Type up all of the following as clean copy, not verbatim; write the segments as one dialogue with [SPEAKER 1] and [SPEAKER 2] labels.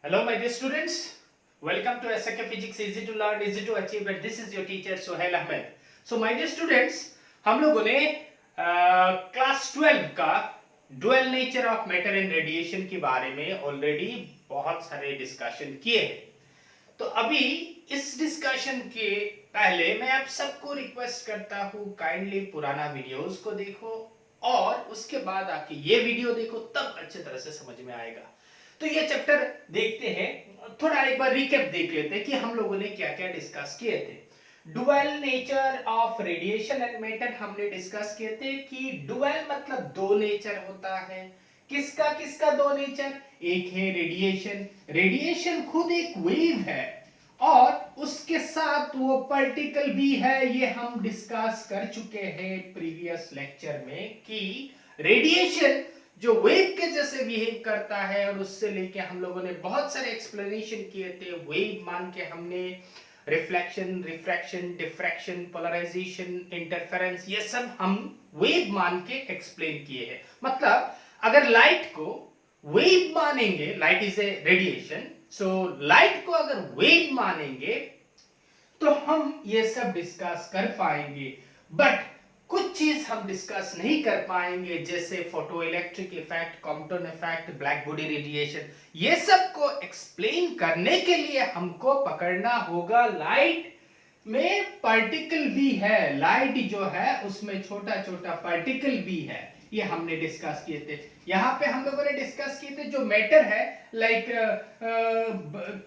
[SPEAKER 1] Hello, my dear students. Welcome to SK Physics Easy to Learn, Easy to Achieve. And this is your teacher Sohail Ahmed. So, my dear students, हम लोगों ने class 12 का dual nature of matter and radiation के बारे में already बहुत सारे discussion किए हैं. तो अभी इस डिस्कशन के पहले मैं आप सबको रिक्वेस्ट करता हूँ काइंडली पुराना वीडियोस को देखो और उसके बाद आके ये वीडियो देखो, तब अच्छे तरह से समझ में आएगा. तो ये चैप्टर देखते हैं, थोड़ा एक बार रिकैप देख लेते हैं कि हम लोगों ने क्या क्या डिस्कस किए थे. Dual nature of radiation and matter हमने डिस्कस किए थे कि डुअल मतलब दो नेचर होता है. किसका किसका दो नेचर? एक है रेडिएशन. रेडिएशन खुद एक वेव है और उसके साथ वो पार्टिकल भी है. ये हम डिस्कस कर चुके हैं प्रीवियस लेक्चर में कि रेडिएशन जो वेव के जैसे बिहेव करता है और उससे लेके हम लोगों ने बहुत सारे एक्सप्लेनेशन किए थे. वेव मान के हमने reflection, refraction, diffraction, polarisation, interference, ये सब हम वेव मान के एक्सप्लेन किए हैं. मतलब अगर लाइट को वेव मानेंगे, light is a radiation, so light को अगर वेव मानेंगे तो हम ये सब डिस्कस कर पाएंगे. बट कुछ चीज हम डिस्कस नहीं कर पाएंगे, जैसे photo electric effect, Compton effect, black body radiation. ये सब को एक्सप्लेन करने के लिए हमको पकड़ना होगा लाइट में पार्टिकल भी है. लाइट जो है उसमें छोटा छोटा पार्टिकल भी है. ये हमने डिस्कस किए थे. यहाँ पे हम लोगों ने डिस्कस किए थे जो मैटर है, लाइक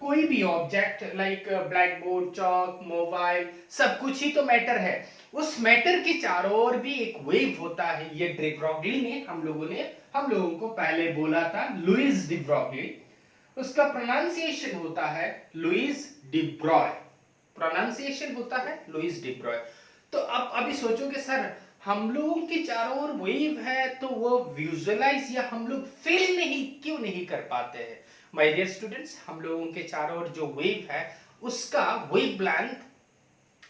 [SPEAKER 1] कोई भी ऑब्जेक्ट, लाइक ब्लैक बोर्ड, चौक, मोबाइल, सब कुछ ही तो मैटर है. उस मैटर के चारों ओर भी एक वेव होता है. ये डी ब्रॉगली ने हम लोगों को पहले बोला था, लुईस डी ब्रॉगली. उसका प्रोनाउंसिएशन होता है लुईस डी ब्रॉय. प्रोनाउंसिएशन होता है लुईस डी ब्रॉय. तो अब अभी सोचोगे सर हम लोगों के चारों ओर वेव है तो वो विजुअलाइज या हम लोग फील क्यों नहीं कर पाते हैं? माय डियर स्टूडेंट्स, हम लोगों के चारों ओर जो वेव है उसका वेवलेंथ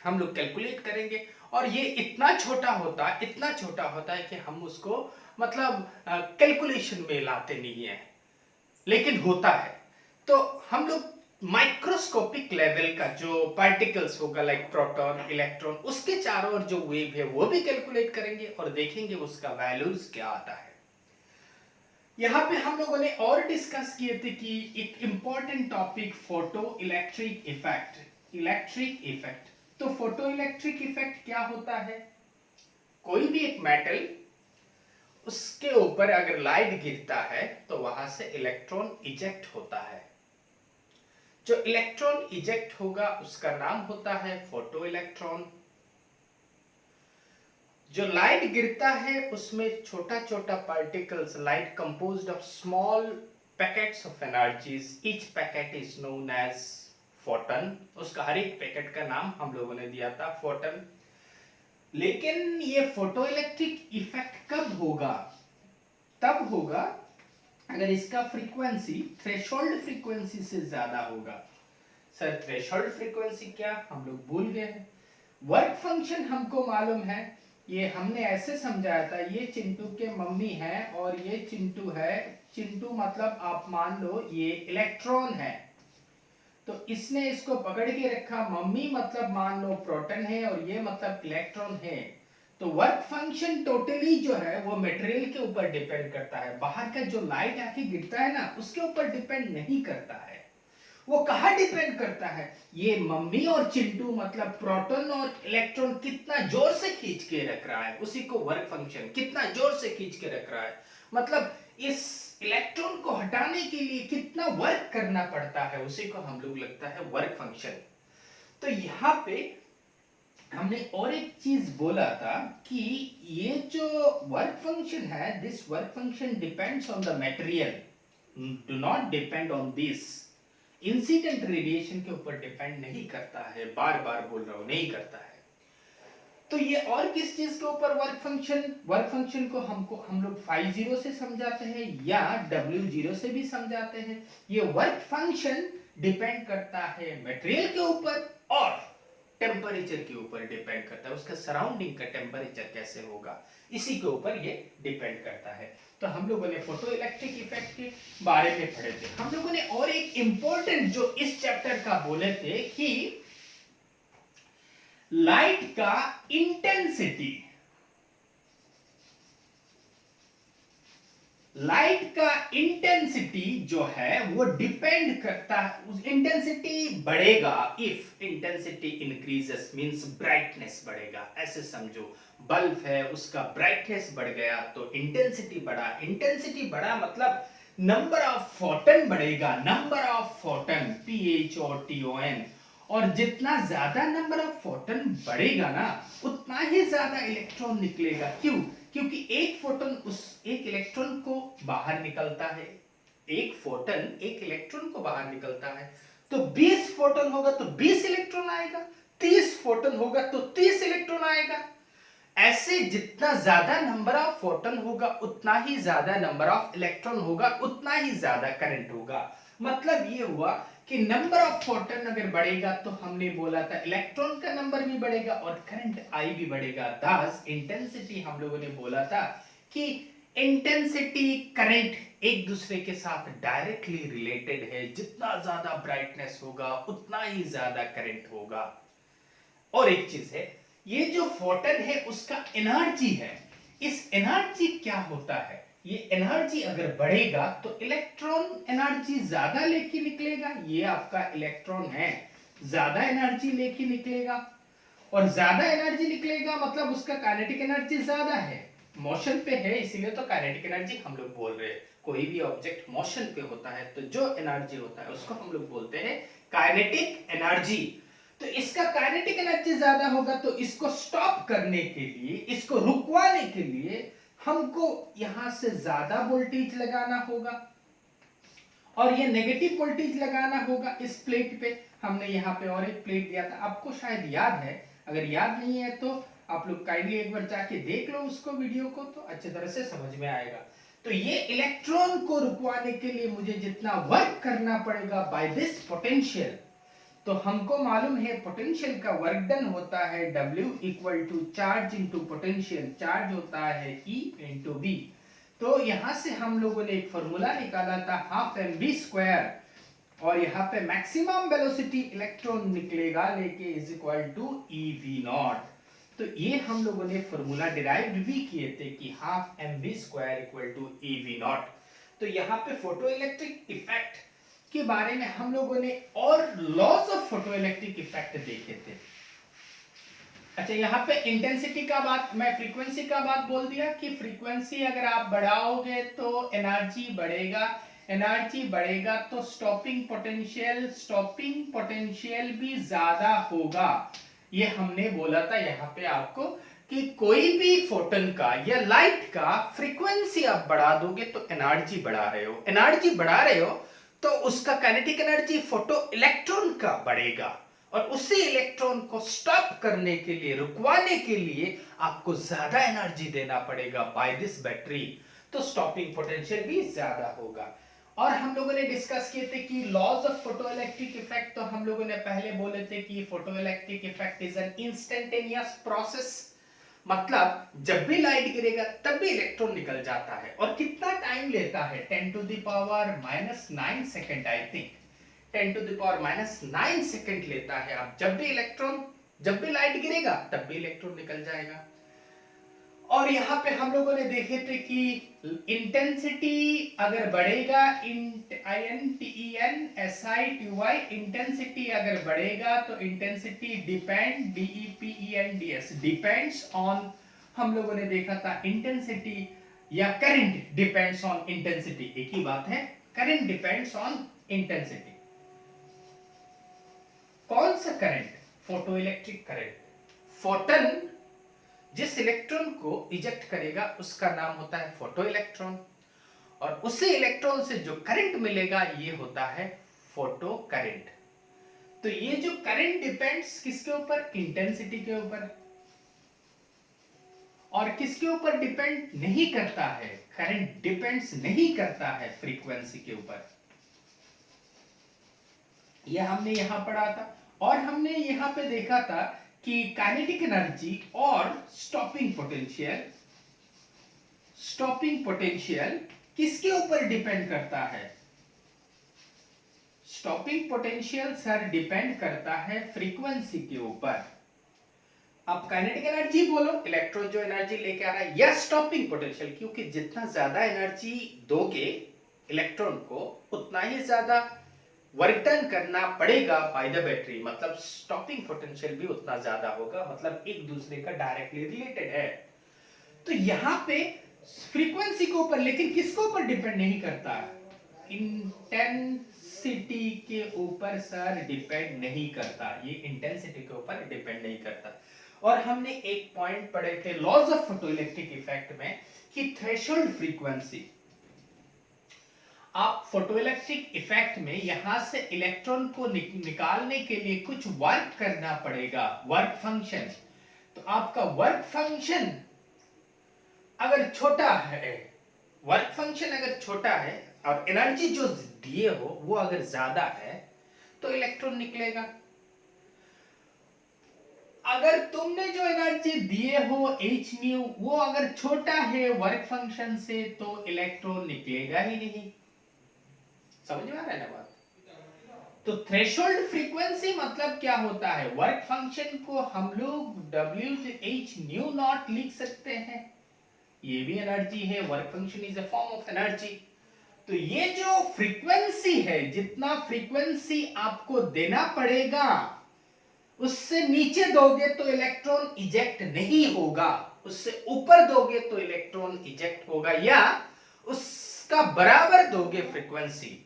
[SPEAKER 1] हम लोग कैलकुलेट करेंगे और ये इतना छोटा होता है कि हम उसको मतलब कैलकुलेशन में लाते नहीं है, लेकिन होता है. तो हम लोग माइक्रोस्कोपिक लेवल का जो पार्टिकल्स होगा, लाइक प्रोटॉन, इलेक्ट्रॉन, उसके चारों ओर जो वेव है वो भी कैलकुलेट करेंगे और देखेंगे उसका वैल्यूज क्या आता है. यहाँ पे हम लोगों ने और डिस्कस किए थे कि एक important topic photo electric effect. तो फोटो इलेक्ट्रिक इफेक्ट क्या होता है? कोई भी एक मेटल, उसके ऊपर अगर लाइट गिरता है तो वहां से इलेक्ट्रॉन इजेक्ट होता है. जो इलेक्ट्रॉन इजेक्ट होगा उसका नाम होता है फोटो इलेक्ट्रॉन. जो लाइट गिरता है उसमें छोटा छोटा particles, light composed of small packets of energies. Each packet is known as photon. उसका हर एक पैकेट का नाम हम लोगों ने दिया था फोटन. लेकिन ये फोटो इलेक्ट्रिक इफेक्ट कब होगा? तब होगा अगर इसका फ्रीक्वेंसी थ्रेशोल्ड फ्रीक्वेंसी से ज्यादा होगा. सर थ्रेशोल्ड फ्रीक्वेंसी क्या? हम लोग भूल गए हैं. वर्क फंक्शन हमको मालूम है. ये हमने ऐसे समझाया था, ये चिंटू के मम्मी है और ये चिंटू है. चिंटू मतलब आप मान लो ये इलेक्ट्रॉन है, तो इसने इसको पकड़ के रखा. मम्मी मतलब मान लो प्रोटॉन है और ये मतलब इलेक्ट्रॉन है. तो वर्क फंक्शन टोटली जो है वो मटेरियल के ऊपर डिपेंड करता है. बाहर का जो लाइट आके गिरता है ना, उसके ऊपर डिपेंड नहीं करता है. वो कहाँ डिपेंड करता है? ये मम्मी और चिंटू मतलब प्रोटॉन और इलेक्ट्रॉन कितना जोर से खींच के रख रहा है, उसी को वर्क फंक्शन. कितना जोर से खींच के रख रहा है मतलब इस इलेक्ट्रॉन को हटाने के लिए कितना वर्क करना पड़ता है, उसी को हम लोग लगता है वर्क फंक्शन. तो यहाँ पे हमने और एक चीज बोला था कि ये जो वर्क फंक्शन है, this work function depends on the material, do not depend on this. Incident radiation के ऊपर डिपेंड नहीं करता है. बार बार बोल रहा हूं, नहीं करता है. तो ये और किस चीज के ऊपर वर्क फंक्शन को हम लोग फाई जीरो से समझाते हैं या W0 से भी समझाते हैं. ये वर्क फंक्शन डिपेंड करता है मटेरियल के ऊपर और टेम्परेचर के ऊपर डिपेंड करता है, उसका सराउंडिंग का टेम्परेचर कैसे होगा इसी के ऊपर ये डिपेंड करता है। तो हम लोगों ने फोटो इलेक्ट्रिक इफेक्ट के बारे में पढ़े थे। हम लोगों ने और एक इंपॉर्टेंट जो इस चैप्टर का बोले थे कि लाइट का इंटेंसिटी, लाइट का इंटेंसिटी जो है वो डिपेंड करता है, उस इंटेंसिटी बढ़ेगा if intensity increases means brightness बढ़ेगा। ऐसे समझो बल्ब है उसका ब्राइटनेस बढ़ गया तो इंटेंसिटी बढ़ा, इंटेंसिटी बढ़ा मतलब नंबर ऑफ फोटन बढ़ेगा, नंबर ऑफ फोटन PHOTON, और जितना ज्यादा नंबर ऑफ फोटन बढ़ेगा ना उतना ही ज्यादा इलेक्ट्रॉन निकलेगा। क्यों? क्योंकि एक फोटन उस एक इलेक्ट्रॉन को बाहर निकलता है, एक फोटन एक इलेक्ट्रॉन को बाहर निकलता है, तो 20 फोटन होगा तो 20 इलेक्ट्रॉन आएगा, 30 फोटन होगा तो 30 इलेक्ट्रॉन आएगा। ऐसे जितना ज्यादा नंबर ऑफ फोटन होगा उतना ही ज्यादा नंबर ऑफ इलेक्ट्रॉन होगा, उतना ही ज्यादा करंट होगा। मतलब ये हुआ कि नंबर ऑफ फोटन अगर बढ़ेगा तो हमने बोला था इलेक्ट्रॉन का नंबर भी बढ़ेगा और करंट I भी बढ़ेगा। थस इंटेंसिटी हम लोगों ने बोला था कि इंटेंसिटी करंट एक दूसरे के साथ डायरेक्टली रिलेटेड है, जितना ज्यादा ब्राइटनेस होगा उतना ही ज्यादा करंट होगा। और एक चीज है, ये जो फोटन है उसका एनर्जी है, इस एनर्जी क्या होता है, ये एनर्जी अगर बढ़ेगा तो इलेक्ट्रॉन एनर्जी ज्यादा लेके निकलेगा, ये आपका इलेक्ट्रॉन है ज्यादा एनर्जी लेके निकलेगा, और ज्यादा एनर्जी निकलेगा मतलब उसका काइनेटिक एनर्जी ज्यादा है, मोशन पे है इसीलिए तो काइनेटिक एनर्जी हम लोग बोल रहे हैं। कोई भी ऑब्जेक्ट मोशन पे होता है तो जो एनर्जी होता है उसको हम लोग बोलते हैं काइनेटिक एनर्जी। तो इसका काइनेटिक एनर्जी ज्यादा होगा तो इसको स्टॉप करने के लिए, इसको रुकवाने के लिए हमको यहां से ज्यादा वोल्टेज लगाना होगा और ये नेगेटिव वोल्टेज लगाना होगा इस प्लेट पे। हमने यहाँ पे और एक प्लेट दिया था, आपको शायद याद है, अगर याद नहीं है तो आप लोग काइंडली एक बार जाके देख लो उसको, वीडियो को, तो अच्छी तरह से समझ में आएगा। तो ये इलेक्ट्रॉन को रुकवाने के लिए मुझे जितना वर्क करना पड़ेगा बाय दिस पोटेंशियल, तो हमको मालूम है पोटेंशियल का वर्क डन होता है W equal to charge into potential, charge होता है E इंटू V। तो यहां से हम लोगों ने एक फॉर्मूला निकाला था हाफ mv स्क्वायर, और यहाँ पे मैक्सिमम वेलोसिटी इलेक्ट्रॉन निकलेगा लेके is equal to EV nought. तो ये हम लोगों ने फॉर्मूला डिराइव्ड भी किए थे कि half mv square equal to EV nought. तो यहाँ पे फोटो इलेक्ट्रिक इफेक्ट के बारे में हम लोगों ने और laws of photoelectric effect देखे थे। अच्छा, यहाँ पे इंटेंसिटी का बात, मैं फ्रीक्वेंसी का बात बोल दिया कि फ्रीक्वेंसी अगर आप बढ़ाओगे तो एनर्जी बढ़ेगा, एनर्जी बढ़ेगा तो स्टॉपिंग पोटेंशियल भी ज्यादा होगा। ये हमने बोला था यहाँ पे आपको कि कोई भी फोटन का या लाइट का फ्रीक्वेंसी आप बढ़ा दोगे तो एनर्जी बढ़ा रहे हो, एनर्जी बढ़ा रहे हो तो उसका काइनेटिक एनर्जी फोटो इलेक्ट्रॉन का बढ़ेगा, और उसी इलेक्ट्रॉन को स्टॉप करने के लिए, रुकवाने के लिए आपको ज्यादा एनर्जी देना पड़ेगा बाय दिस बैटरी, तो स्टॉपिंग पोटेंशियल भी ज्यादा होगा। और हम लोगों ने डिस्कस किए थे कि laws of photoelectric effect, तो हम लोगों ने पहले बोले थे कि photoelectric effect is an instantaneous process, मतलब जब भी लाइट गिरेगा तब भी इलेक्ट्रॉन निकल जाता है। और कितना टाइम लेता है, 10 to the power -9 second, I think 10 to the power -9 second लेता है। आप जब भी लाइट गिरेगा तब भी इलेक्ट्रॉन निकल जाएगा। और यहाँ पे हम लोगों ने देखे थे कि इंटेंसिटी अगर बढ़ेगा, INTENSITY, इंटेंसिटी अगर बढ़ेगा तो इंटेंसिटी डिपेंड्स ऑन, हम लोगों ने देखा था इंटेंसिटी या करंट डिपेंड्स ऑन इंटेंसिटी, एक ही बात है, करंट डिपेंड्स ऑन इंटेंसिटी। कौन सा current? Photo electric current. Foton जिस इलेक्ट्रॉन को इजेक्ट करेगा उसका नाम होता है फोटो इलेक्ट्रॉन, और उसी इलेक्ट्रॉन से जो करंट मिलेगा ये होता है फोटो करंट। तो ये जो करंट डिपेंड्स किसके ऊपर? इंटेंसिटी के ऊपर। और किसके ऊपर डिपेंड नहीं करता है? करंट डिपेंड्स नहीं करता है फ्रीक्वेंसी के ऊपर। यह हमने यहां पढ़ा था। और हमने यहाँ पे देखा था कि काइनेटिक एनर्जी और स्टॉपिंग पोटेंशियल किसके ऊपर डिपेंड करता है? स्टॉपिंग पोटेंशियल सर डिपेंड करता है फ्रीक्वेंसी के ऊपर। अब काइनेटिक एनर्जी बोलो, इलेक्ट्रॉन जो एनर्जी लेके आ रहा है, या स्टॉपिंग पोटेंशियल, क्योंकि जितना ज्यादा एनर्जी दोगे इलेक्ट्रॉन को उतना ही ज्यादा वर्क डन करना पड़ेगा बाय द बैटरी, मतलब स्टॉपिंग पोटेंशियल भी उतना ज्यादा होगा, मतलब एक दूसरे का डायरेक्टली रिलेटेड है। तो यहाँ पे फ्रीक्वेंसी के ऊपर, लेकिन किसके ऊपर डिपेंड नहीं करता? इंटेंसिटी के ऊपर सर डिपेंड नहीं करता, ये इंटेंसिटी के ऊपर डिपेंड नहीं करता। और हमने एक पॉइंट पढ़े थे लॉज ऑफ फोटोइलेक्ट्रिक इफेक्ट में कि थ्रेशोल्ड फ्रीक्वेंसी, आप फोटोइलेक्ट्रिक इफेक्ट में यहां से इलेक्ट्रॉन को निकालने के लिए कुछ वर्क करना पड़ेगा, वर्क फंक्शन। तो आपका वर्क फंक्शन अगर छोटा है, वर्क फंक्शन अगर छोटा है और एनर्जी जो दिए हो वो अगर ज्यादा है तो इलेक्ट्रॉन निकलेगा। अगर तुमने जो एनर्जी दिए हो h न्यू वो अगर छोटा है वर्क फंक्शन से तो इलेक्ट्रॉन निकलेगा ही नहीं। समझ में आ रहा है ना बात? तो थ्रेशोल्ड फ्रीक्वेंसी मतलब क्या होता है? वर्क फंक्शन को हम लोग WH न्यू नॉट लिख सकते हैं, ये भी एनर्जी है, work function is a form of energy. तो ये जो फ्रीक्वेंसी है, जितना फ्रीक्वेंसी आपको देना पड़ेगा उससे नीचे दोगे तो इलेक्ट्रॉन इजेक्ट नहीं होगा, उससे ऊपर दोगे तो इलेक्ट्रॉन इजेक्ट होगा, या उसका बराबर दोगे फ्रीक्वेंसी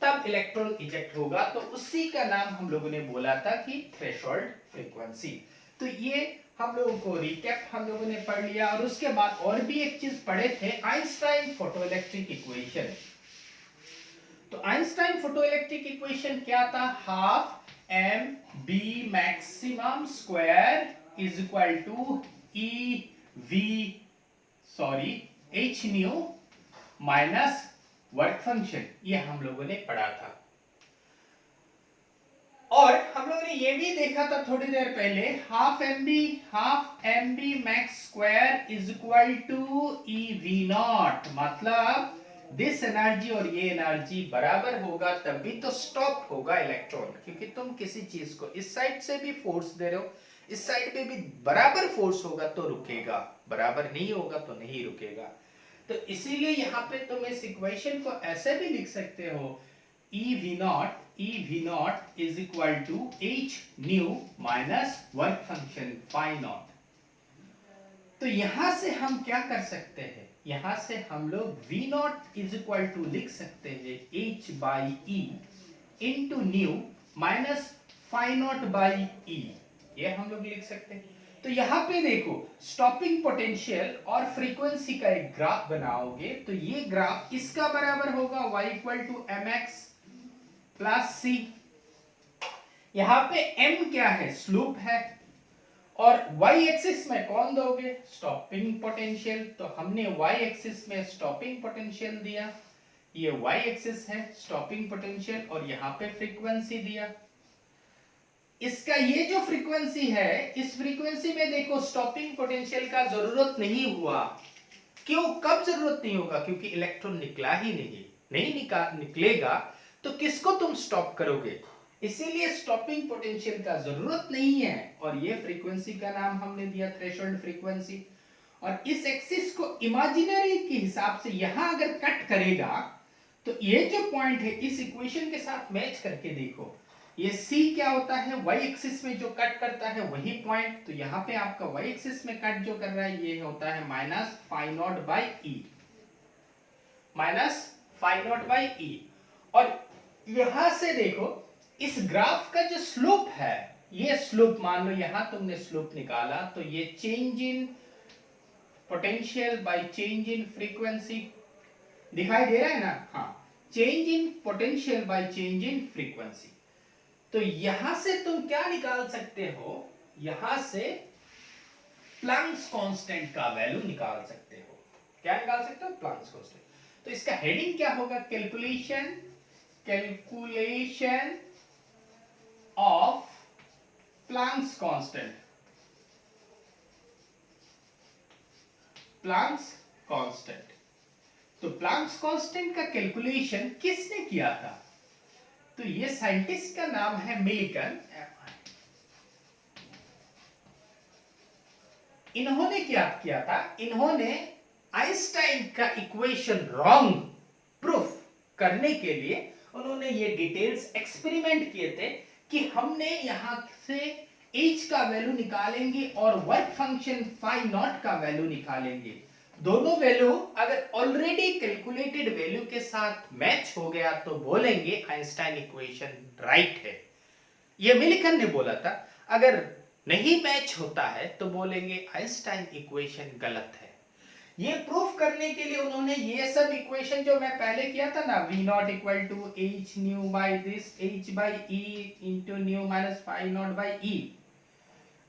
[SPEAKER 1] तब इलेक्ट्रॉन इजेक्ट होगा। तो उसी का नाम हम लोगों ने बोला था कि थ्रेशोल्ड फ्रीक्वेंसी। तो ये हम लोगों को रिकैप हम लोगों ने पढ़ लिया, और उसके बाद और भी एक चीज पढ़े थे, आइंस्टाइन फोटोइलेक्ट्रिक इक्वेशन। तो आइंस्टाइन फोटोइलेक्ट्रिक इक्वेशन क्या था? Half M B maximum square is equal to H nu minus work function, ये हम लोगों ने पढ़ा था। और हम लोगों ने ये भी देखा था थोड़ी देर पहले, half M B max square is equal to V nought, मतलब दिस एनर्जी और ये एनर्जी बराबर होगा तभी तो स्टॉप होगा इलेक्ट्रॉन, क्योंकि तुम किसी चीज को इस साइड से भी फोर्स दे रहे हो, इस साइड पे भी बराबर फोर्स होगा तो रुकेगा, बराबर नहीं होगा तो नहीं रुकेगा। तो इसीलिए यहाँ पे तुम इस इक्वेशन को ऐसे भी लिख सकते हो, E V nought is equal to H nu minus work function phi nought. तो यहां से हम क्या कर सकते हैं? यहां से हम लोग v not is equal to लिख सकते हैं h by E into nu minus phi not by E, ये हम लोग लिख सकते हैं। तो यहां पे देखो, स्टॉपिंग पोटेंशियल और फ्रीक्वेंसी का एक ग्राफ बनाओगे तो ये ग्राफ किसका बराबर होगा? y equal to mx plus c। यहां पे m क्या है? स्लोप है, और y एक्सिस में कौन दोगे? Stopping potential. तो हमने y एक्सिस में स्टॉपिंग पोटेंशियल दिया, ये y एक्सिस है स्टॉपिंग पोटेंशियल, और यहाँ पे फ्रीक्वेंसी दिया। इसका ये जो फ्रीक्वेंसी है, इस फ्रीक्वेंसी में देखो स्टॉपिंग पोटेंशियल का जरूरत नहीं हुआ। क्यों? कब जरूरत नहीं होगा? क्योंकि इलेक्ट्रॉन निकला ही नहीं निकलेगा तो किसको तुम स्टॉप करोगे? इसीलिए स्टॉपिंग पोटेंशियल का जरूरत नहीं है, और ये फ्रीक्वेंसी का नाम हमने दिया थ्रेशोल्ड फ्रीक्वेंसी। और इस एक्सिस को इमेजिनरी के हिसाब से यहां अगर कट करेगा तो ये जो पॉइंट है इस इक्वेशन के साथ मैच करके देखो, ये C क्या होता है? y एक्सिस में जो कट करता है वही पॉइंट। तो यहाँ पे आपका y एक्सिस में कट जो कर रहा है ये होता है minus phi not by E, minus phi not by E. और यहां से देखो इस ग्राफ का जो स्लोप है, ये स्लोप मान लो यहां तुमने स्लोप निकाला, तो ये change in potential by change in frequency दिखाई दे रहा है ना? हाँ, change in potential by change in frequency. तो यहां से तुम क्या निकाल सकते हो? यहां से प्लैंक्स कांस्टेंट का वैल्यू निकाल सकते हो। क्या निकाल सकते हो? Planck's constant. तो इसका हेडिंग क्या होगा? Calculation of Planck's constant, Planck's constant. तो प्लैंक्स कांस्टेंट का कैलकुलेशन किसने किया था? तो ये साइंटिस्ट का नाम है मिलिकन। इन्होंने क्या किया था? इन्होंने आइंस्टाइन का इक्वेशन रॉन्ग प्रूफ करने के लिए उन्होंने ये डिटेल्स एक्सपेरिमेंट किए थे कि हमने यहां से h का वैल्यू निकालेंगे और वर्क फंक्शन फाई नॉट का वैल्यू निकालेंगे। दोनों वैल्यू अगर ऑलरेडी कैलकुलेटेड वैल्यू के साथ मैच हो गया तो बोलेंगे आइंस्टाइन इक्वेशन राइट है। ये मिलिकन ने बोला था। अगर नहीं मैच होता है तो बोलेंगे आइंस्टाइन इक्वेशन गलत है। ये प्रूफ करने के लिए उन्होंने ये सब इक्वेशन जो मैं पहले किया था ना, v nought equal to h nu by this h by e into nu minus phi nought by e,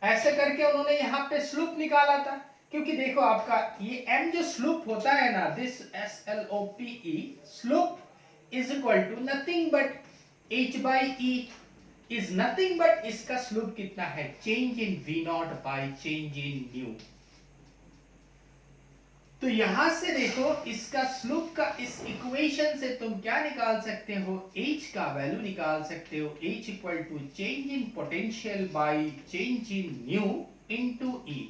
[SPEAKER 1] ऐसे करके उन्होंने यहाँ पे स्लोप निकाला था। क्योंकि देखो आपका ये m जो स्लोप होता है ना, this SLOPE slope is equal to nothing but h by e is nothing but इसका स्लोप कितना है? Change in v nought by change in nu. तो यहां से देखो इसका स्लोप का इस इक्वेशन से तुम क्या निकाल सकते हो? h का वैल्यू निकाल सकते हो, h equal to change in potential by change in nu into e।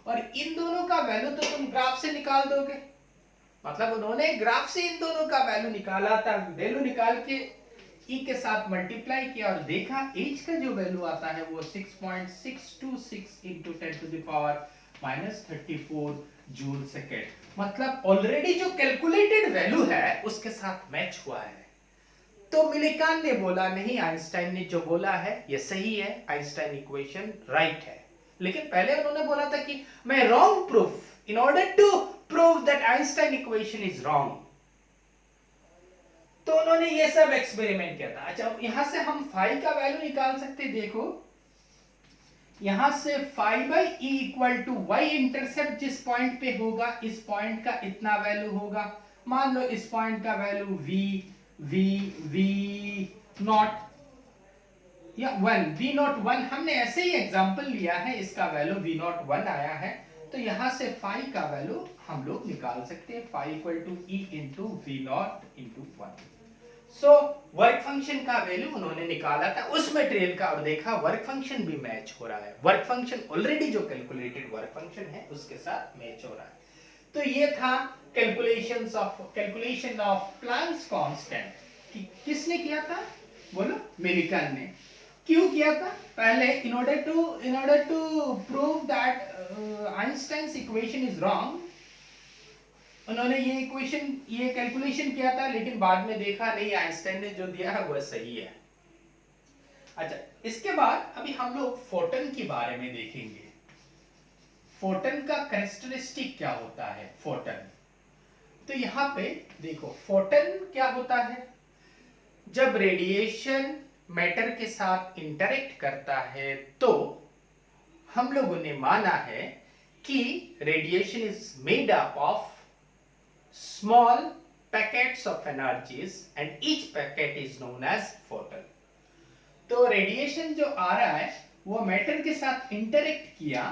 [SPEAKER 1] और इन दोनों का वैल्यू तो तुम ग्राफ से निकाल दोगे। मतलब उन्होंने ग्राफ से इन दोनों का वैल्यू निकाला था, वैल्यू निकाल के e के साथ मल्टीप्लाई किया और देखा h का जो वैल्यू आता है वो 6.626 into 10 to the power -34 joule second. मतलब ऑलरेडी जो कैलकुलेटेड वैल्यू है उसके साथ मैच हुआ है। तो मिलिकन ने बोला नहीं, आइंस्टाइन ने जो बोला है ये सही है, आइंस्टाइन इक्वेशन राइट है। लेकिन पहले उन्होंने बोला था कि मैं wrong proof, in order to prove that Einstein equation is wrong, तो उन्होंने ये सब एक्सपेरिमेंट किया था। अच्छा, यहां से हम फाई का वैल्यू निकाल सकते, देखो यहां से phi by E equal to Y intercept जिस पॉइंट पे होगा इस पॉइंट का इतना वैल्यू होगा। मान लो इस पॉइंट का वैल्यू वी नॉट या 1, वी नॉट 1, हमने ऐसे ही एग्जांपल लिया है, इसका वैल्यू वी नॉट 1 आया है। तो यहां से फाई का वैल्यू हम लोग निकाल सकते हैं, phi equal to E into V nought into 1। So work function का वैल्यू उन्होंने निकाला था उस मटेरियल का और देखा वर्क फंक्शन भी मैच हो रहा है। वर्क फंक्शन ऑलरेडी जो कैलकुलेटेड वर्क फंक्शन है उसके साथ मैच हो रहा है। तो ये था कैलकुलेशन ऑफ प्लैंक्स कांस्टेंट। किसने किया था? बोलो, मिलिकन ने। क्यों किया था? पहले in order to prove that Einstein's equation is wrong, उन्होंने ये कैलकुलेशन किया था, लेकिन बाद में देखा नहीं आइंस्टाइन ने जो दिया है वह सही है। अच्छा, इसके बाद अभी हम लोग फोटन के बारे में देखेंगे। फोटन का कैरेक्टरिस्टिक क्या होता है? फोटन, तो यहां पे देखो फोटन क्या होता है। जब रेडिएशन मैटर के साथ इंटरेक्ट करता है तो हम लोगों ने माना है कि radiation is made up of small packets of energies and each packet is known as photon। तो रेडिएशन जो आ रहा है वो मैटर के साथ इंटरेक्ट किया,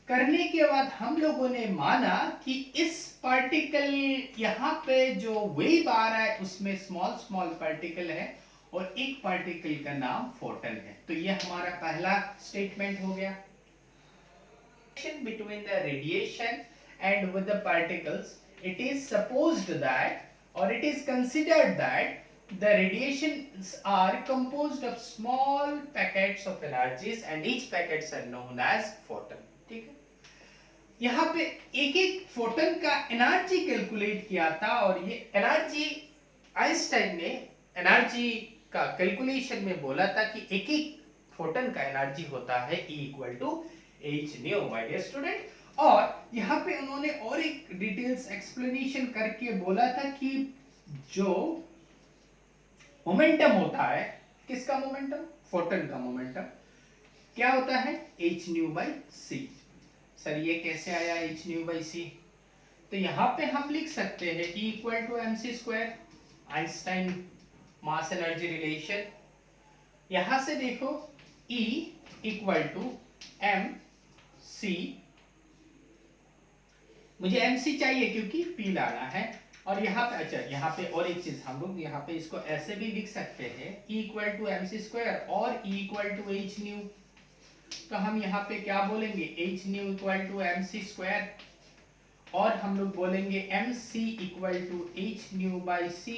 [SPEAKER 1] करने के बाद हम लोगों ने माना कि इस पार्टिकल यहाँ पे जो वेव आ रहा है उसमें स्मॉल स्मॉल पार्टिकल है और एक पार्टिकल का नाम फोटन है। तो ये हमारा पहला स्टेटमेंट हो गया। Between the radiation and with the particles, it is supposed that or it is considered that the radiations are composed of small packets of energies and each packets are known as photon। ठीक है, यहाँ पे एक एक Foton का energy calculate किया था और ये एनर्जी आइंस्टाइन ने एनर्जी का कैलकुलेशन में बोला था कि एक एक फोटन का एनर्जी होता है E equal to H nu. My dear student, और यहाँ पे उन्होंने और एक डिटेल्स एक्सप्लेनेशन करके बोला था कि जो मोमेंटम होता है, किसका मोमेंटम? फोटन का मोमेंटम क्या होता है? H nu by C. Sir ये कैसे आया एच न्यू बाई सी? तो यहाँ पे हम लिख सकते हैं E equal to mc square, Einstein mass energy relation. यहां से देखो E equal to M C, मुझे एम सी चाहिए क्योंकि पी लाना है। और यहाँ पे अच्छा, यहाँ पे और एक चीज हम लोग यहाँ पे इसको ऐसे भी लिख सकते हैं, E equal to M C square और E equal to H nu. तो हम यहाँ पे क्या बोलेंगे, H nu equal to M C square, और हम लोग बोलेंगे M C equal to H nu by C.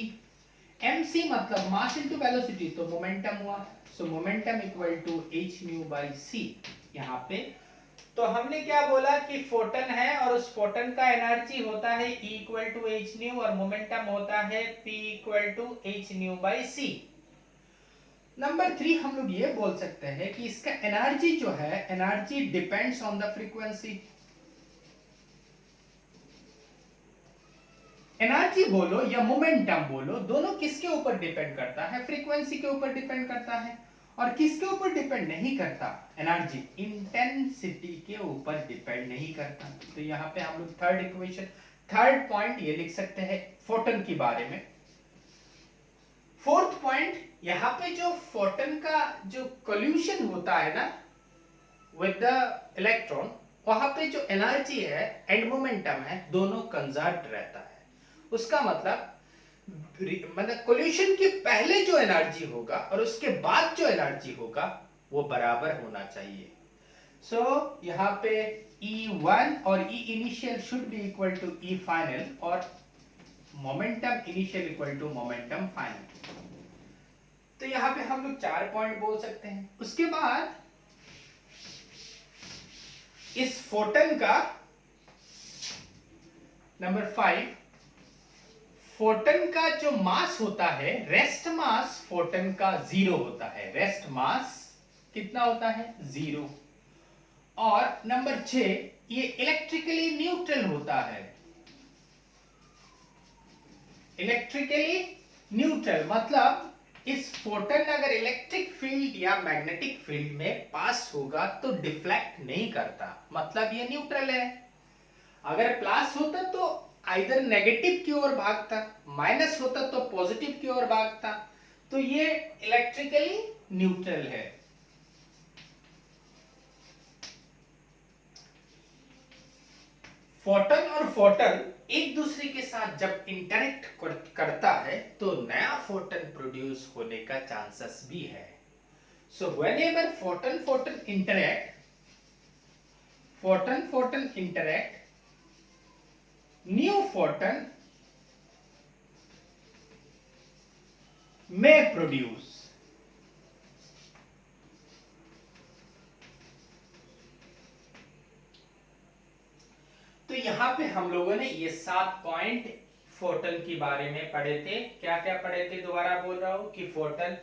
[SPEAKER 1] M C मतलब मास इनटू वेलोसिटी, तो मोमेंटम हुआ, so momentum equal to H nu by C. यहाँ पे तो हमने क्या बोला कि फोटन है और उस फोटन का एनर्जी होता है E equal to H nu और मोमेंटम होता है P equal to H nu by C. Number 3 हम लोग ये बोल सकते हैं कि इसका एनर्जी जो है, energy depends on the frequency. Energy बोलो या मोमेंटम बोलो, दोनों किसके ऊपर डिपेंड करता है, फ्रीक्वेंसी के ऊपर डिपेंड करता है। और किसके ऊपर डिपेंड नहीं करता, एनर्जी इंटेंसिटी के ऊपर डिपेंड नहीं करता। तो यहाँ पे हम लोग थर्ड इक्वेशन, थर्ड पॉइंट ये लिख सकते हैं फोटन के बारे में। फोर्थ पॉइंट, यहाँ पे जो फोटन का जो कोल्यूशन होता है ना विद द इलेक्ट्रॉन, वहां पे जो एनर्जी है एंड मोमेंटम है, दोनों कंजर्व्ड रहता है। उसका मतलब कोल्यूशन के पहले जो एनर्जी होगा और उसके बाद जो एनर्जी होगा वो बराबर होना चाहिए। सो यहाँ पे E1 और E initial should be equal to E final और momentum initial equal to momentum final. तो यहाँ पे हम लोग 4 पॉइंट बोल सकते हैं। उसके बाद इस फोटन का नंबर 5, फोटन का जो मास होता है, रेस्ट मास फोटन का 0 होता है। रेस्ट मास कितना होता है, 0। और नंबर 6, ये इलेक्ट्रिकली न्यूट्रल होता है। इलेक्ट्रिकली न्यूट्रल मतलब इस फोटन अगर इलेक्ट्रिक फील्ड या मैग्नेटिक फील्ड में पास होगा तो डिफ्लेक्ट नहीं करता, मतलब ये न्यूट्रल है। अगर प्लस होता तो आइदर नेगेटिव की ओर भागता, माइनस होता तो पॉजिटिव की ओर भागता। तो ये इलेक्ट्रिकली न्यूट्रल है। फोटन और फोटन एक दूसरे के साथ जब इंटरेक्ट करता है तो नया फोटन प्रोड्यूस होने का चांसेस भी है। So whenever Foton interact, Foton interact, new photon may produce। तो यहां पे हम लोगों ने ये 7 पॉइंट फोटन के बारे में पढ़े थे। क्या क्या पढ़े थे, दोबारा बोल रहा हूं कि फोटन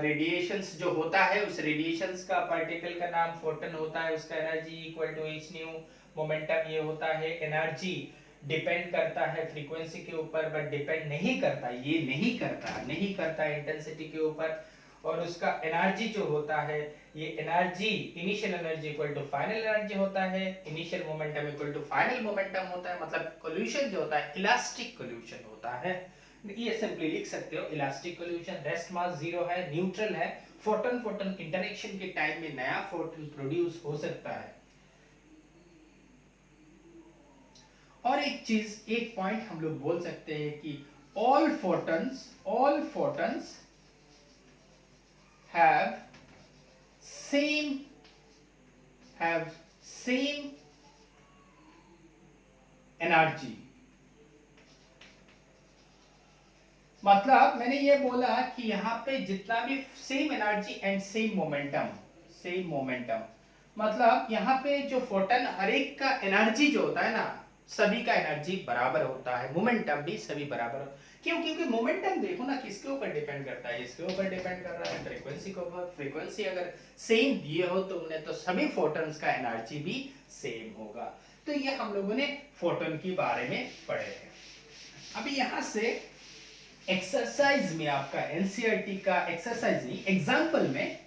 [SPEAKER 1] रेडिएशंस जो होता है, उस रेडिएशंस का पार्टिकल का नाम फोटन होता है, उसका energy equal to H nu, momentum ये होता है। एनर्जी डिपेंड करता है फ्रीक्वेंसी के ऊपर बट डिपेंड नहीं करता, ये नहीं करता इंटेंसिटी के ऊपर। और उसका एनर्जी जो होता है, ये energy initial energy equal to final energy होता है, initial momentum equal to final momentum होता है। मतलब कोल्यूशन जो होता है इलास्टिक कोल्यूशन होता है। ये सिंपली लिख सकते हो इलास्टिक कोल्यूशन। रेस्ट मास 0 है, न्यूट्रल है। फोटन इंटरेक्शन के टाइम में नया फोटन प्रोड्यूस हो सकता है। और एक चीज, एक पॉइंट हम लोग बोल सकते हैं कि all photons have same energy। मतलब मैंने ये बोला कि यहाँ पे जितना भी same energy and same momentum, मतलब यहाँ पे जो फोटन हर एक का एनर्जी जो होता है ना, सभी का एनर्जी बराबर होता है, मोमेंटम भी सभी बराबर होता है। क्यों? क्योंकि मोमेंटम देखो ना किसके ऊपर डिपेंड करता है, इसके ऊपर डिपेंड कर रहा है, फ्रीक्वेंसी के ऊपर। फ्रीक्वेंसी अगर सेम दिए हो तो उन्हें तो सभी फोटॉन्स का एनर्जी भी सेम होगा। तो ये हम लोगों ने फोटॉन के बारे में पढ़े हैं। अभी यहाँ से एक्सरसाइज में आपका एनसीईआरटी का एक्सरसाइज नहीं, एग्जाम्पल में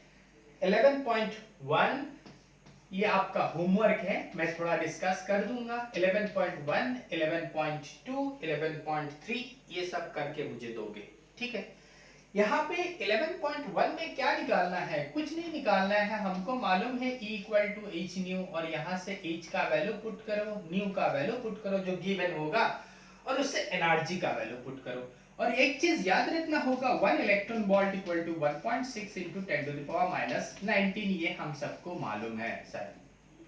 [SPEAKER 1] 11.1 ये आपका होमवर्क है, मैं थोड़ा डिस्कस कर दूंगा। 11.1, 11.2, 11.3 ये सब करके मुझे दोगे, ठीक है। यहाँ पे 11.1 में क्या निकालना है, कुछ नहीं निकालना है, हमको मालूम है E equal to H nu, और यहाँ से H का वैल्यू पुट करो, न्यू का वैल्यू पुट करो जो गिवन होगा, और उससे एनर्जी का वैल्यू पुट करो। और एक चीज याद रखना होगा, 1 electron volt equal to 1.6 into 10 to the power minus 19, ये हम सबको मालूम है सर,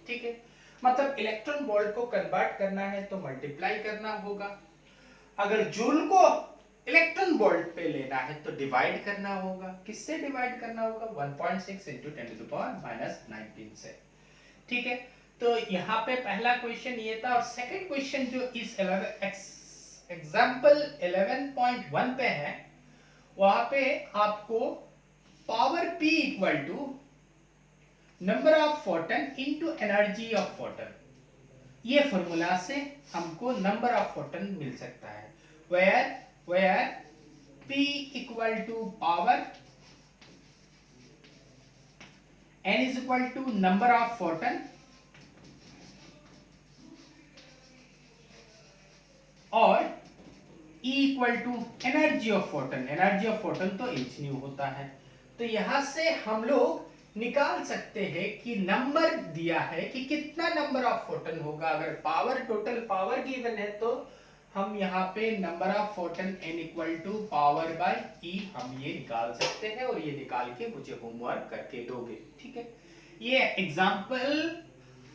[SPEAKER 1] ठीक है। मतलब इलेक्ट्रॉन वोल्ट को कन्वर्ट करना है तो मल्टीप्लाई करना होगा, अगर जूल को इलेक्ट्रॉन वोल्ट पे लेना है तो डिवाइड करना होगा। किससे डिवाइड करना होगा? 1.6 into 10 to the power minus 19 से, ठीक है। तो यहाँ पे पहला क्वेश्चन ये था, और सेकंड क्वेश्चन जो इस एग्जांपल 11.1 पे है, वहां पे आपको power P equal to number of photon into energy of photon, ये फॉर्मूला से हमको नंबर ऑफ फोटन मिल सकता है, where P equal to power n is equal to number of photon और E equal to energy of photon, energy of photon तो h new होता है। तो यहां से हम लोग निकाल सकते हैं कि नंबर दिया है कि कितना नंबर ऑफ फोटन होगा, अगर पावर टोटल पावर गिवन है तो हम यहाँ पे number of photon n equal to power by e हम ये निकाल सकते हैं, और ये निकाल के मुझे होमवर्क करके दोगे, ठीक है। ये एग्जांपल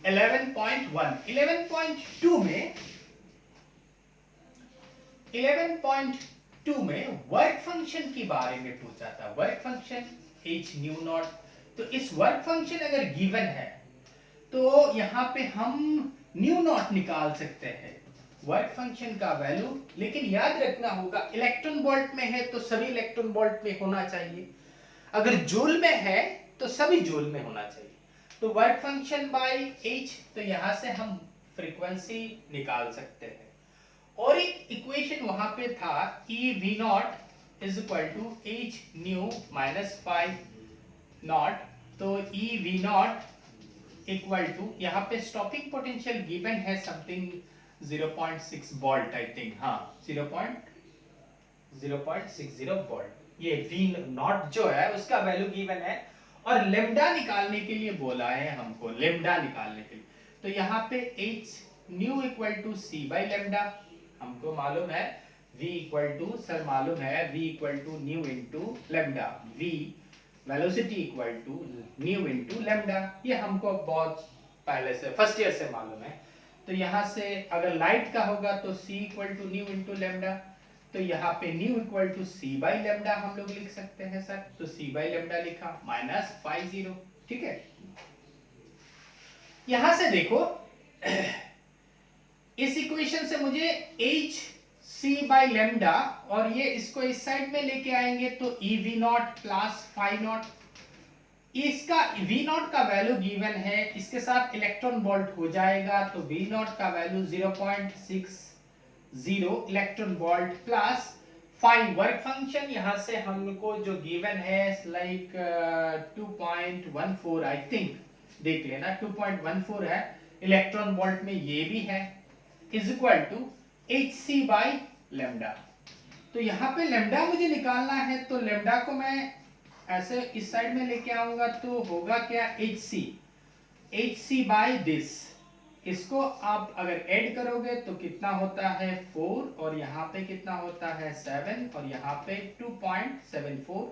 [SPEAKER 1] 11.1 11.2 में वर्क फंक्शन के बारे में पूछा था, work function h new not. तो इस वर्क फंक्शन अगर गिवन है तो यहाँ पे हम न्यू नॉट निकाल सकते हैं, वर्क फंक्शन का वैल्यू। लेकिन याद रखना होगा, इलेक्ट्रॉन वोल्ट में है तो सभी इलेक्ट्रॉन वोल्ट में होना चाहिए, अगर जूल में है तो सभी जूल में होना चाहिए। तो वर्क फंक्शन बाय h, तो यहां से हम फ्रीक्वेंसी निकाल सकते हैं। और एक इक्वेशन वहां पे था E V not is equal to h nu minus 5 nought, तो E V nought equal to, यहाँ पे स्टॉपिंग पोटेंशियल गिवन है समथिंग 0.6 वोल्ट, आई थिंक, हाँ 0.60 वोल्ट। ये V नॉट जो है उसका वैल्यू गिवन है, और लेम्डा निकालने के लिए बोला है हमको, लेम्डा निकालने के लिए। तो यहाँ पे h nu equal to c by lambda, हमको मालूम है v इक्वल टू, सर मालूम है v equal to nu into lambda, v velocity equal to nu into lambda, ये हमको बहुत पहले से फर्स्ट ईयर से मालूम है। तो यहाँ से अगर लाइट का होगा तो c equal to nu into lambda, तो यहाँ पे nu equal to c by lambda हम लोग लिख सकते हैं सर, तो c बाई लेम्डा लिखा माइनस 50, ठीक है। यहां से देखो इस इक्वेशन से मुझे h c बाई लेम्डा, और ये इसको इस साइड में लेके आएंगे तो e v not plus five not, इसका v नॉट का वैल्यू गिवन है, इसके साथ इलेक्ट्रॉन वोल्ट हो जाएगा, तो v नॉट का value 0.60 electron volt plus 5 work function, यहां से हमको जो गिवन है लाइक 2.14 आई थिंक, देख लेना 2.14 है, इलेक्ट्रॉन वोल्ट में ये भी है, is equal to hc by lambda. तो यहाँ पे लेम्डा मुझे निकालना है, तो लेम्डा को मैं ऐसे इस साइड में लेके आऊंगा तो होगा क्या, hc बाई दिस, इसको आप अगर ऐड करोगे तो कितना होता है 4, और यहाँ पे कितना होता है 7, और यहाँ पे 2.74,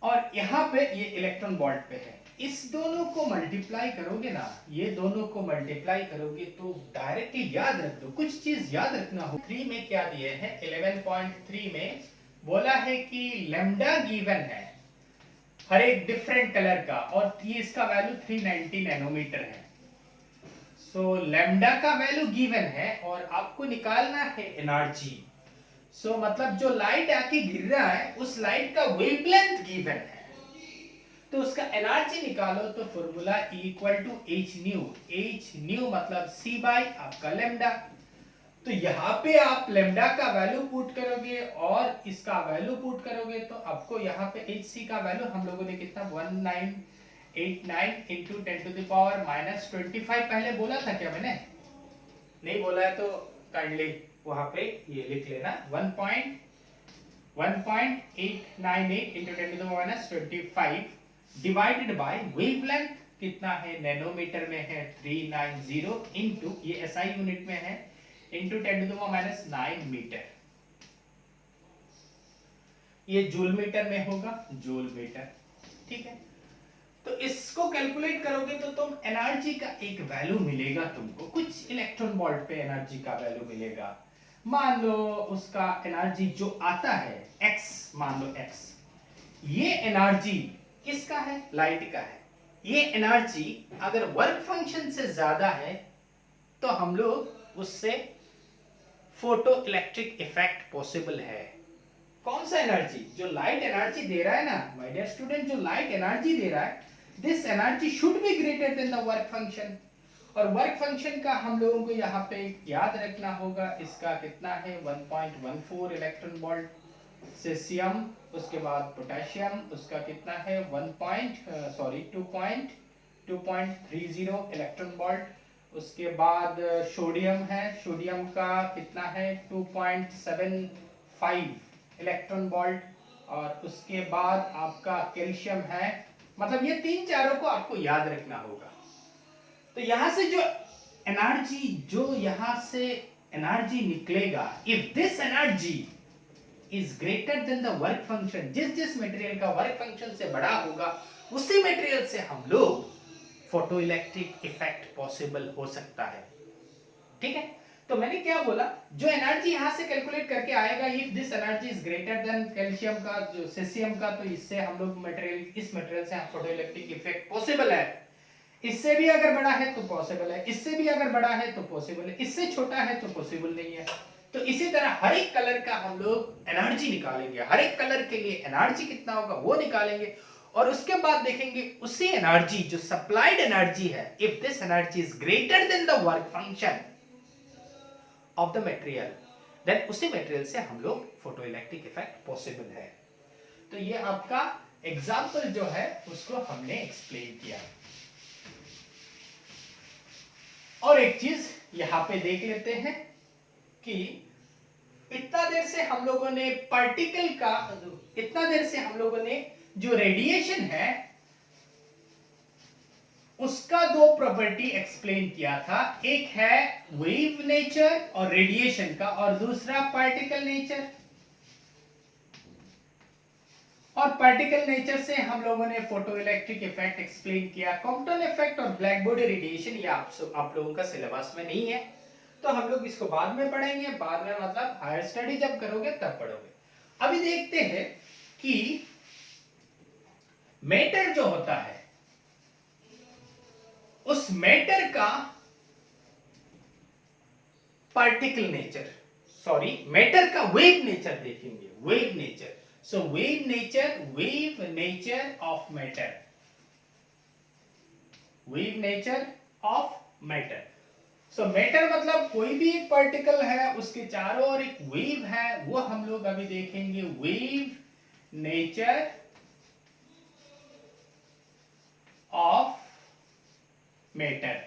[SPEAKER 1] और यहाँ पे ये इलेक्ट्रॉन वोल्ट पे है। इस दोनों को मल्टीप्लाई करोगे ना, ये दोनों को मल्टीप्लाई करोगे तो डायरेक्टली याद रख दो, कुछ चीज याद रखना हो। 3 में क्या दिए हैं, 11.3 में बोला है कि लेम्डा गिवन है हर एक डिफरेंट कलर का, और ये इसका वैल्यू 390 नैनोमीटर है। सो लेम्डा का वैल्यू गिवन है और आपको निकालना है एनर्जी। सो मतलब जो लाइट आके गिर रहा है उस लाइट का वेवलेंथ गिवन है, तो उसका एनर्जी निकालो, तो formula E equal to h nu मतलब c बाई आपका लेम्डा। तो यहाँ पे आप लेम्डा का वैल्यू पुट करोगे और इसका वैल्यू पुट करोगे, तो आपको यहाँ पे hc का वैल्यू हम लोगों ने कितना 1989 into 10 to the power minus 25 पहले बोला था क्या, मैंने नहीं बोला है तो काइंडली वहां पे ये लिख लेना, 1.898 into 10 to the minus 25 divided by wavelength कितना है, नैनोमीटर में है 390 इंटू ये एसआई यूनिट में है into 10 to the minus 9 metre, ये जूल मीटर में होगा, जूल मीटर। ठीक है, तो इसको कैलकुलेट करोगे तो तुम एनर्जी का एक वैल्यू मिलेगा, तुमको कुछ इलेक्ट्रॉन वोल्ट पे एनर्जी का वैल्यू मिलेगा। मान लो उसका एनर्जी जो आता है x, मान लो x, ये एनर्जी किसका है, लाइट का है। ये एनर्जी अगर वर्क फंक्शन से ज्यादा है तो हम लोग उससे फोटो इलेक्ट्रिक इफेक्ट पॉसिबल है। कौन सा एनर्जी, जो लाइट एनर्जी दे रहा है ना माय डियर स्टूडेंट, जो लाइट एनर्जी दे रहा है, this energy should be greater than the work function. और वर्क फंक्शन का हम लोगों को यहाँ पे याद रखना होगा, इसका कितना है 1.14 इलेक्ट्रॉन वोल्ट, सीसियम, उसके बाद पोटेशियम, उसका कितना है 2.30 इलेक्ट्रॉन वोल्ट, उसके बाद सोडियम है, सोडियम का कितना है 2.75 इलेक्ट्रॉन वोल्ट, और उसके बाद आपका कैल्शियम है। मतलब ये तीन चारों को आपको याद रखना होगा। तो यहां से जो यहां से एनर्जी निकलेगा, if this energy is greater than the work function, जिस मटेरियल का वर्क फंक्शन से बड़ा होगा उसी मटेरियल से हम लोग फोटो इलेक्ट्रिक इफेक्ट पॉसिबल हो सकता है। ठीक है, तो मैंने क्या बोला, जो एनर्जी यहां से कैलकुलेट करके आएगा, if this energy is greater then calcium का, जो सीसियम का, तो इससे हम लोग मटेरियल, इस मटेरियल से फोटो इलेक्ट्रिक इफेक्ट पॉसिबल है। इससे भी अगर बड़ा है तो पॉसिबल है, इससे भी अगर बड़ा है तो पॉसिबल है, इससे छोटा है तो पॉसिबल नहीं है। तो इसी तरह हर एक कलर का हम लोग एनर्जी निकालेंगे, हर एक कलर के लिए एनर्जी कितना होगा वो निकालेंगे, और उसके बाद देखेंगे उसी एनर्जी, जो सप्लाइड एनर्जी है, if this energy is greater than the work function of the material, then उसी मटेरियल से हम लोग फोटो इलेक्ट्रिक इफेक्ट पॉसिबल है। तो ये आपका एग्जांपल जो है उसको हमने एक्सप्लेन किया। और एक चीज यहां पे देख लेते हैं कि इतना देर से हम लोगों ने पार्टिकल का, इतना देर से हम लोगों ने जो रेडिएशन है उसका दो प्रॉपर्टी एक्सप्लेन किया था, एक है वेव नेचर और रेडिएशन का, और दूसरा पार्टिकल नेचर। और पार्टिकल नेचर से हम लोगों ने फोटो इलेक्ट्रिक इफेक्ट एक्सप्लेन किया। कॉम्पटन इफेक्ट और ब्लैक बॉडी रेडिएशन ये आप लोगों का सिलेबस में नहीं है, तो हम लोग इसको बाद में पढ़ेंगे, बाद में मतलब हायर स्टडी जब करोगे तब पढ़ोगे। अभी देखते हैं कि मैटर जो होता है, उस मैटर का पार्टिकल नेचर, सॉरी मैटर का वेव नेचर देखेंगे, wave nature. So wave nature of matter, wave nature of matter. So matter मतलब कोई भी एक पार्टिकल है, उसके चारों ओर एक वेव है, वो हम लोग अभी देखेंगे, wave nature of matter.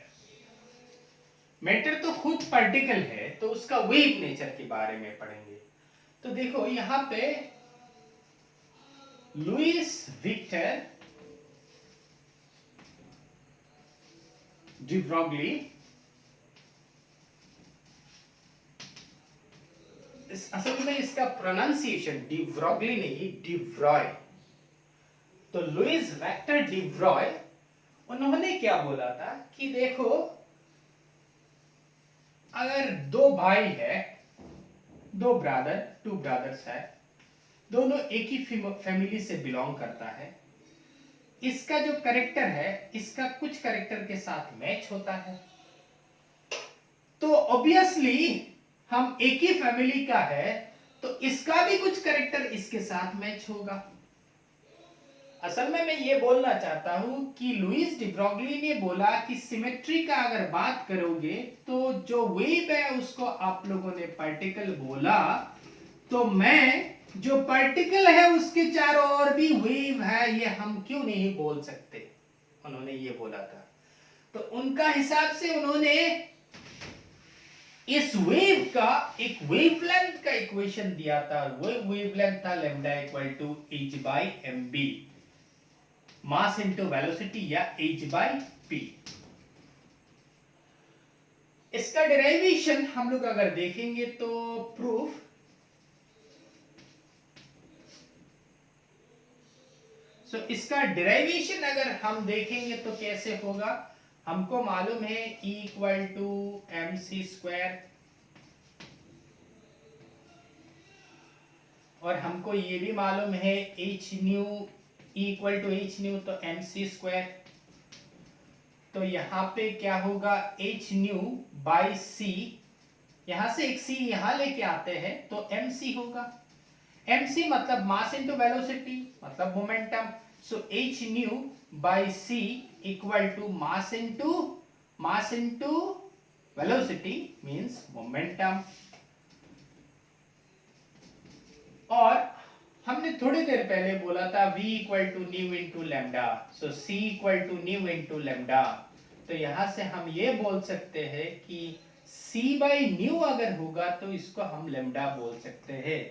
[SPEAKER 1] Matter तो खुद पार्टिकल है, तो उसका वेव नेचर के बारे में पढ़ेंगे। तो देखो यहां पे लुइस विक्टर डी ब्रॉगली, असल में इसका प्रोनाउंसिएशन डी ब्रॉगली नहीं, डी व्रॉय। तो लुइस विक्टर डी व्रॉय, उन्होंने क्या बोला था कि देखो अगर दो भाई है, दो टू ब्रदर्स है, दोनों एक ही फैमिली से बिलोंग करता है, इसका जो कैरेक्टर है, इसका कुछ कैरेक्टर के साथ मैच होता है, तो ऑब्वियसली हम एक ही फैमिली का है, तो इसका भी कुछ कैरेक्टर इसके साथ मैच होगा। असल में मैं ये बोलना चाहता हूं कि लुइस डी ब्रॉगली ने बोला कि सिमेट्री का अगर बात करोगे तो जो वेव है उसको आप लोगों ने पार्टिकल बोला, तो मैं जो पार्टिकल है उसके चारों ओर भी वेव है, ये हम क्यों नहीं बोल सकते, उन्होंने ये बोला था। तो उनका हिसाब से उन्होंने इस वेव का एक वेवलेंथ का इक्वेशन दिया था, वो वेवलेंथ था lambda equal to h by M B, mass into velocity या h बाई पी। इसका डेरिवेशन हम लोग अगर देखेंगे तो प्रूफ, इसका डेरिवेशन अगर हम देखेंगे तो कैसे होगा, हमको मालूम है E equal to M C square, और हमको ये भी मालूम है H nu, E equal to H nu तो एम सी स्क्वायर। तो यहाँ पे क्या होगा, H न्यू बाई सी, यहां से एक सी यहां लेके आते हैं तो एम सी होगा। एम सी मतलब मास इंटू वेलोसिटी मतलब momentum. So H nu by C equal to mass into velocity means momentum. और हमने थोड़ी देर पहले बोला था v equal to nu into lambda, so c equal to nu into lambda. तो यहां से हम ये बोल सकते हैं कि c बाई न्यू अगर होगा तो इसको हम लैम्डा बोल सकते हैं।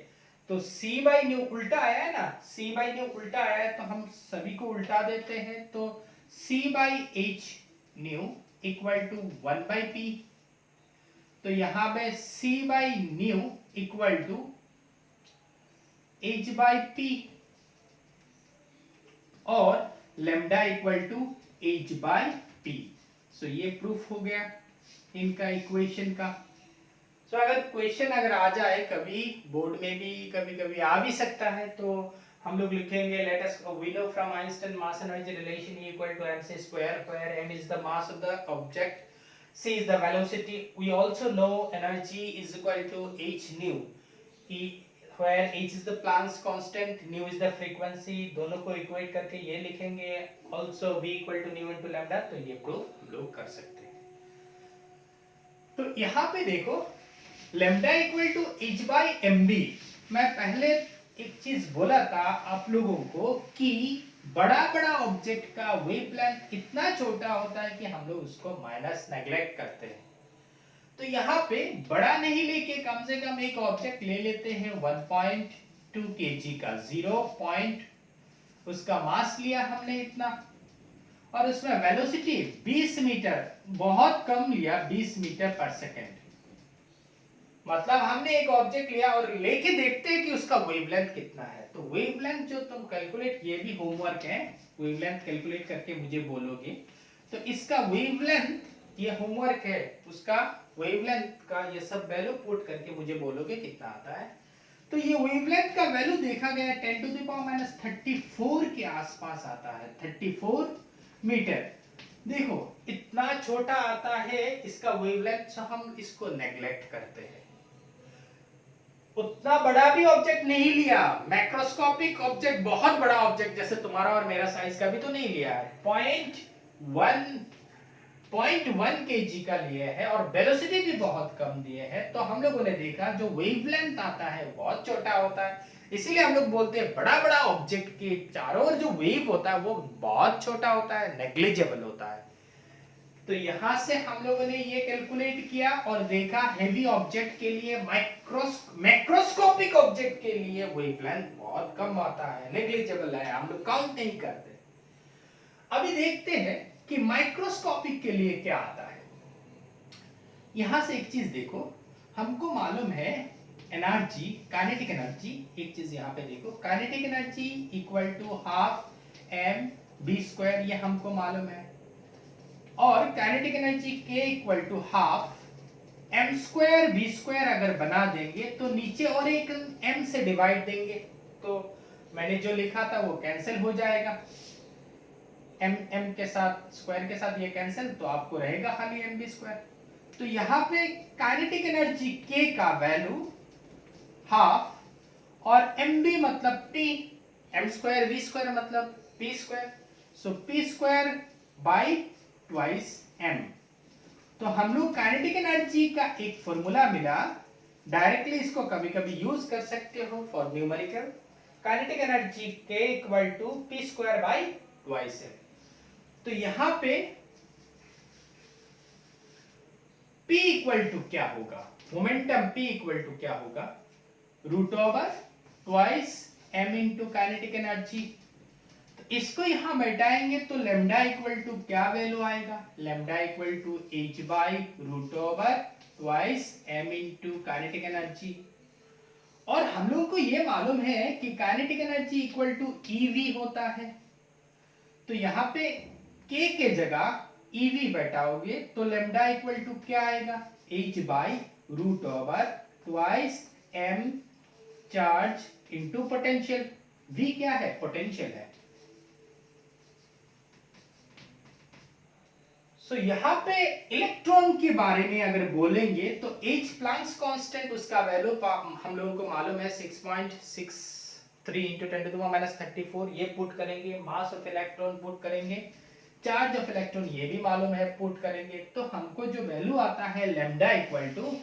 [SPEAKER 1] तो c बाई न्यू उल्टा आया है ना, c बाई न्यू उल्टा आया है तो हम सभी को उल्टा देते हैं। तो c by h nu equal to 1 by p। तो यहां पे c by nu equal to h by p और lambda equal to h by p। So ये प्रूफ हो गया इनका इक्वेशन का। सो अगर क्वेश्चन अगर आ जाए कभी बोर्ड में भी, कभी कभी आ भी सकता है, तो हम लोग लिखेंगे let us we know from Einstein mass energy relation E equal to mc square where m is the mass of the object, c is the velocity. We also know energy is equal to h nu, E where h is the Planck's constant, nu is the frequency। दोनों को equate करके ये लिखेंगे also v equal to nu into lambda। तो ये proof हम लोग कर सकते हैं। तो यहाँ पे देखो lambda equal to h by M B. मैं पहले एक चीज बोला था आप लोगों को कि बड़ा बड़ा ऑब्जेक्ट का वेवलेंथ इतना छोटा होता है कि हम लोग उसको माइनस नेग्लेक्ट करते हैं। तो यहाँ पे बड़ा नहीं लेके कम से कम एक ऑब्जेक्ट ले लेते हैं 1.2 kg का, 0. उसका मास लिया हमने इतना, और उसमें वेलोसिटी 20 मीटर, बहुत कम लिया, 20 मीटर पर सेकेंड। मतलब हमने एक ऑब्जेक्ट लिया और लेके देखते हैं कि उसका वेवलेंथ कितना है। तो वेवलेंथ जो तुम कैलकुलेट, ये भी होमवर्क है, वेवलेंथ कैलकुलेट करके मुझे बोलोगे। तो इसका वेवलेंथ, ये होमवर्क है, उसका वेवलेंथ का ये सब वैल्यू पुट करके मुझे बोलोगे कितना आता है। तो ये वेवलेंथ का वैल्यू देखा गया 10 टू द पावर माइनस 34 के आसपास आता है, 34 मीटर। देखो इतना छोटा आता है इसका वेवलेंथ, तो हम इसको नेग्लेक्ट करते हैं। उतना बड़ा भी ऑब्जेक्ट नहीं लिया, मैक्रोस्कोपिक ऑब्जेक्ट, बहुत बड़ा ऑब्जेक्ट जैसे तुम्हारा और मेरा साइज का भी तो नहीं लिया है, 0.1 kg का लिए है और वेलोसिटी भी बहुत कम दिए है। तो हम लोगों ने देखा जो वेवलेंथ आता है बहुत छोटा होता है, इसीलिए हम लोग बोलते हैं बड़ा बड़ा ऑब्जेक्ट के चारों ओर जो वेव होता है वो बहुत छोटा होता है, नेग्लिजिबल होता है। तो यहां से हम लोगों ने ये कैलकुलेट किया और देखा हेवी ऑब्जेक्ट के लिए, मैक्रोस्कोपिक ऑब्जेक्ट के लिए वेवलेंथ बहुत कम आता है, नेग्लिजिबल है, हम लोग काउंट नहीं करते। अभी देखते हैं कि माइक्रोस्कोपिक के लिए क्या आता है। यहां से एक चीज देखो, हमको मालूम है एनर्जी, काइनेटिक एनर्जी, एक चीज यहां पे देखो, kinetic energy equal to half m b square, ये हमको मालूम है। और kinetic energy k equal to half m square b square अगर बना देंगे तो नीचे और एक m से डिवाइड देंगे, तो मैंने जो लिखा था वो कैंसिल हो जाएगा, m के साथ स्क्वायर के साथ ये कैंसिल, तो आपको रहेगा खाली mb स्क्वायर। तो यहाँ पे काइनेटिक एनर्जी k का वैल्यू हाफ और mb मतलब p, m square v square मतलब p square, so p square by twice m। तो हम लोग काइनेटिक एनर्जी का एक फॉर्मूला मिला, डायरेक्टली इसको कभी कभी यूज कर सकते हो for numerical. Kinetic energy k equal to p square by twice m। तो यहां पे P इक्वल टू क्या होगा, मोमेंटम P इक्वल टू क्या होगा, root over twice m into kinetic energy. इसको यहां बैठाएंगे तो लेमडा इक्वल टू क्या वैल्यू आएगा, lambda equal to h by root over twice m into kinetic energy. और हम लोगों को ये मालूम है कि kinetic energy equal to ev होता है, तो यहाँ पे k के जगह ev बैठाओगे तो लेमडा इक्वल टू क्या आएगा, h by root over twice m charge into potential. v क्या है, पोटेंशियल है। तो यहाँ पे इलेक्ट्रॉन के बारे में अगर बोलेंगे तो H प्लैंक्स कांस्टेंट, उसका वैल्यू हम लोगों को मालूम है 6.63 इंटू 10 टू द माइनस 34, ये पुट करेंगे। मास ऑफ इलेक्ट्रॉन पुट करेंगे, चार्ज ऑफ इलेक्ट्रॉन ये भी मालूम है, पुट करेंगे तो हमको जो वैल्यू आता है लैम्डा इक्वल टू,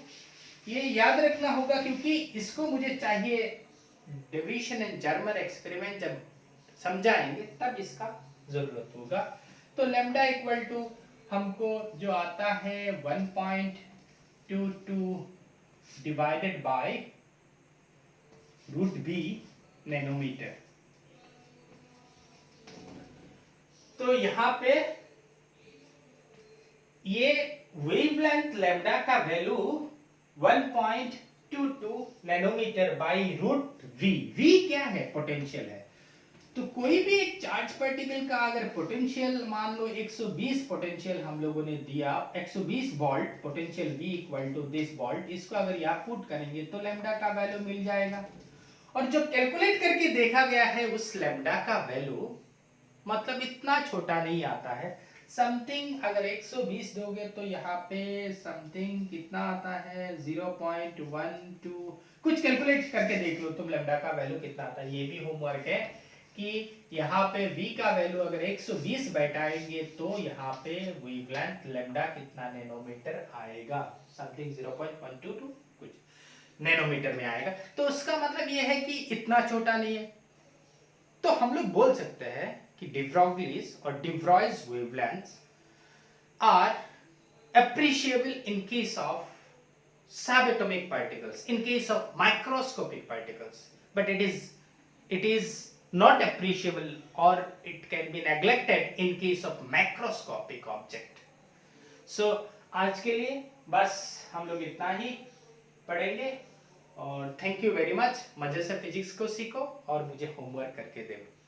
[SPEAKER 1] ये याद रखना होगा क्योंकि इसको मुझे चाहिए डिवीजन एंड जर्मर एक्सपेरिमेंट जब समझाएंगे तब इसका जरूरत होगा। तो लैम्डा इक्वल टू हमको जो आता है 1.22 divided by root B nanometer. तो यहां पे ये वेवलेंथ लैम्डा का value 1.22 nanometer by root V. V क्या है, पोटेंशियल है। तो कोई भी एक चार्ज पार्टिकल का अगर पोटेंशियल मान लो 120 पोटेंशियल हम लोगों ने दिया, 120 volt potential V equal to this volt, इसको अगर यहाँ पुट करेंगे तो लैम्डा का वैल्यू मिल जाएगा। और जो कैलकुलेट करके देखा गया है उस लैम्डा का वैल्यू मतलब इतना छोटा नहीं आता है, समथिंग अगर 120 दोगे तो यहाँ पे समथिंग कितना आता है 0.12, कुछ कैलकुलेट करके देख लो तुम लैम्डा का वैल्यू कितना आता है। ये भी होमवर्क है कि यहाँ पे V का वैल्यू अगर 120 बैठाएंगे तो यहाँ पे वेवलेंथ लैम्डा कितना नैनोमीटर आएगा, समथिंग 0.122 कुछ नैनोमीटर में आएगा। तो उसका मतलब ये है कि इतना छोटा नहीं है। तो हम लोग बोल सकते हैं कि डिब्रोग्लीज और de Broglie's wavelengths are appreciable in case of subatomic particles, in case of microscopic particles, but it is not appreciable or it can be neglected in case of macroscopic object. So आज के लिए बस हम लोग इतना ही पढ़ेंगे और थैंक यू वेरी मच। मजे से फिजिक्स को सीखो और मुझे होमवर्क करके दो।